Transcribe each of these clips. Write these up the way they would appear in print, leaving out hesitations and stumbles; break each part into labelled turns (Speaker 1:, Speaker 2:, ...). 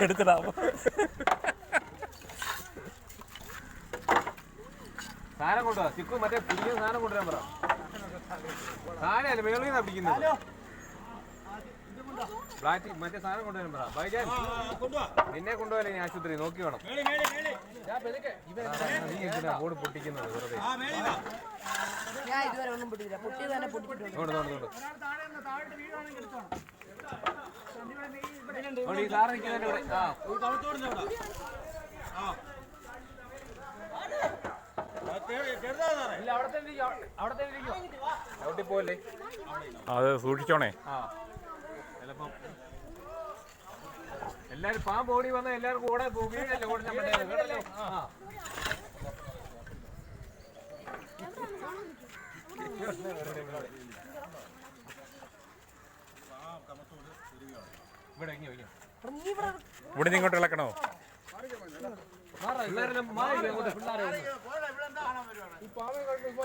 Speaker 1: എടുത്തിടാമോ?
Speaker 2: സാധനം കൊണ്ടുപോവാ ചിക്കു മറ്റേ പിടിക്കുന്ന സാധനം കൊണ്ടുവരാൻ പറ. സാധനമല്ല മേളിൽ നിന്നാ പിടിക്കുന്നത്. ഫ്ലാറ്റ് മറ്റേ സാധനം കൊണ്ടുവരാൻ പറ. ബൈജാൻ നിന്നെ കൊണ്ടുപോയാലേ ഞാൻ ആശുപത്രി നോക്കി വേണം. നീ എന്തിനാ ബോർഡ് പൊട്ടിക്കുന്നത് വെറുതെ? ഈ സാറ് നിൽക്കുന്നതിന്റെ അവിടെ പോലെ
Speaker 1: അത് സൂക്ഷിച്ചോണേ.
Speaker 2: ചിലപ്പം എല്ലാരും പാമ്പ് ഓടി വന്ന എല്ലാവർക്കും ഓടെ വീഴല്ലേ ഓടിച്ചാൽ കേട്ടല്ലോ.
Speaker 1: ഇവിടെ ഇങ്ങോട്ട് ഇളക്കണോ?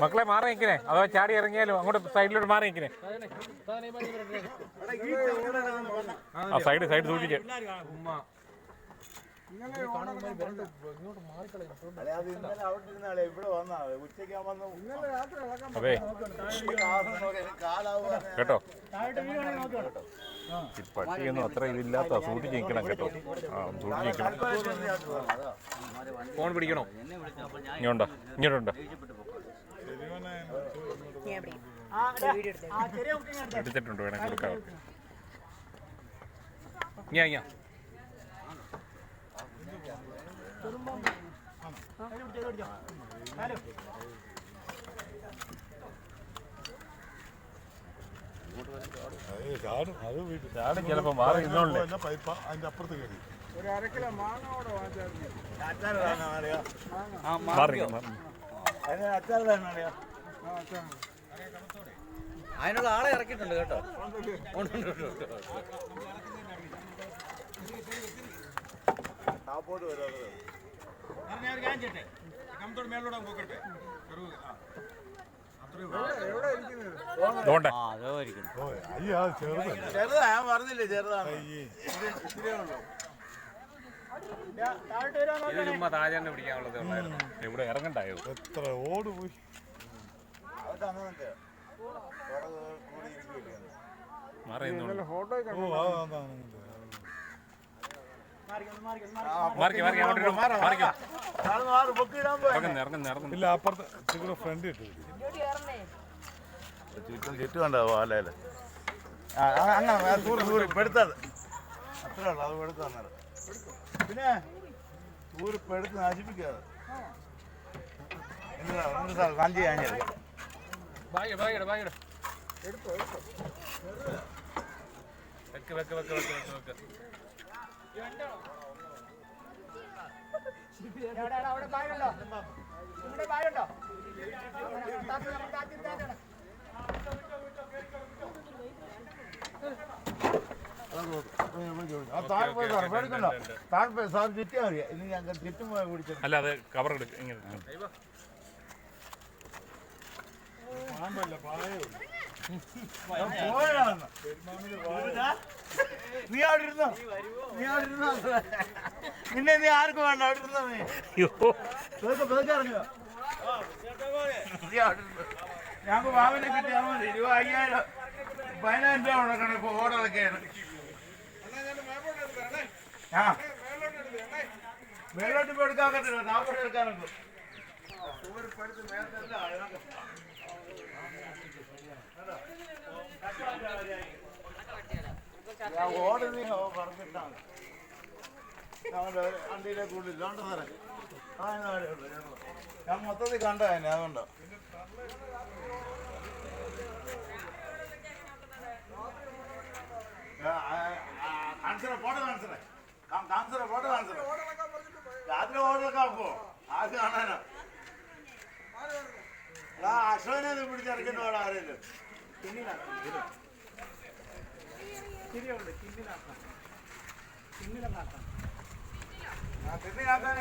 Speaker 1: മക്കളെ മാറി നിൽക്കണേ, അതോ ചാടി ഇറങ്ങിയാലോ? അങ്ങോട്ട് സൈഡിലോട്ട് മാറി നിൽക്കണേ. ആ സൈഡ് സൂക്ഷിച്ച്. അതെ കേട്ടോ, ഈ പട്ടിയൊന്നും അത്ര ഇതില്ലാത്ത സൂക്ഷിച്ച് നിൽക്കണം കേട്ടോ. ആ സൂക്ഷിച്ച് നിൽക്കണം.
Speaker 2: ഫോൺ പിടിക്കണോ?
Speaker 1: ഇങ്ങോട്ടോ ഇങ്ങോട്ടുണ്ടോ? എടുത്തിട്ടുണ്ട്, വേണമെങ്കിൽ കൊടുക്കാം.
Speaker 2: ഞാൻ
Speaker 1: ചിലപ്പോ മാറി ഇന്നോണ്ടേ.
Speaker 3: അതിന്റെ അപ്പുറത്ത് കയറി
Speaker 2: അതിനുള്ള ആളെ ഇറക്കിയിട്ടുണ്ട് കേട്ടോ.
Speaker 3: ചെറുതാ, ഞാൻ പറഞ്ഞില്ലേ ചെറുതാണ്.
Speaker 2: ചുമ്മാ താജാനെ പിടിക്കാനുള്ളത്
Speaker 1: ഇവിടെ ഇറങ്ങണ്ടായോ?
Speaker 3: എത്ര ഓട് പോയി.
Speaker 1: മാറി
Speaker 3: ഇല്ല, അപ്പുറത്ത് ഫ്രണ്ട് കിട്ടും. ചുറ്റും കണ്ടാവോ അല്ലേ? അങ്ങനെ പെടുത്തത് അത്രേ ഉള്ളു. അത് പെടുത്ത പിന്നെ പെടുത്ത് നശിപ്പിക്കാതെ സഞ്ചി കഴിഞ്ഞത്
Speaker 1: അല്ല, അത് കവർ എടുക്കും. ഇങ്ങനെ
Speaker 3: നീ അവിടെ ഇരുന്നോ, നിന്നെ നീ ആർക്കും വേണ്ട, അവിടെ ഇരുന്നോ. ഞങ്ങൾക്ക് ബാബിനെ കിട്ടിയാൽ മതി. 50,000 15,000 രൂപ കൊടുക്കണം. ഇപ്പൊ ഓർഡറൊക്കെയാണ്. ആ മേലോട്ട് ഇപ്പൊ എടുക്കാൻ പറ്റില്ല, താമസം എടുക്കാനൊക്കെ. ഓർഡർ പറഞ്ഞിട്ടാണ് വണ്ടിയിലേക്ക് ഉള്ളിൽ രണ്ട് തരം. ഞാൻ മൊത്തത്തിൽ കണ്ട തന്നെ, അതുകൊണ്ടോ. രാത്രി ഓർഡറൊക്കെ ആക്കുമോ? ആർക്ക് കാണാനോ? അശ്വനെ പിടിച്ചിറക്കേണ്ട അവിടെ ആരെങ്കിലും തിന്നിനാക്കാനേ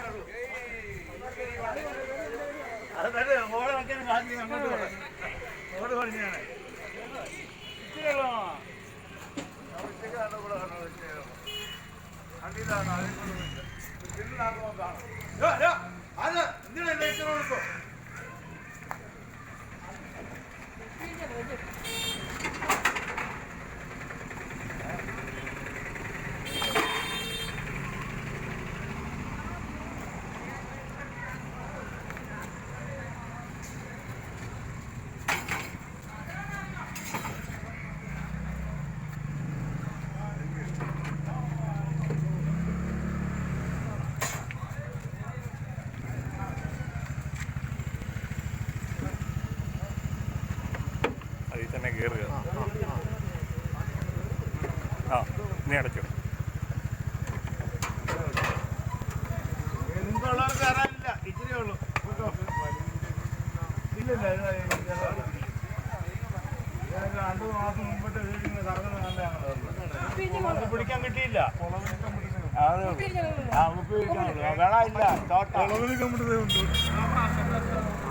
Speaker 3: ഉള്ളൂ. അത് തന്നെ ഓടെ വെക്കാനും കാശി അങ്ങോട്ട് ഓട് പണിഞ്ഞാണ്. ഇച്ചിരി വണ്ടിയിലാണ് അത് എന്തിനാ ലൈസൻസ് കൊടുക്കോ
Speaker 1: അതിൽ തന്നെ കയറുക. ആ നീ അടച്ചു.
Speaker 3: നിങ്ങൾക്കുള്ളവർക്ക് കയറാനില്ല, ഇച്ചിരി ഉള്ളൂ. ഇല്ലില്ല, 2 മാസം മുമ്പിട്ട് കറങ്ങുന്ന കണ്ടാണ് പിടിക്കാൻ കിട്ടിയില്ല. അത് ഉപ്പ് പിടിക്കാനുള്ളൂ, വെള്ളമില്ല.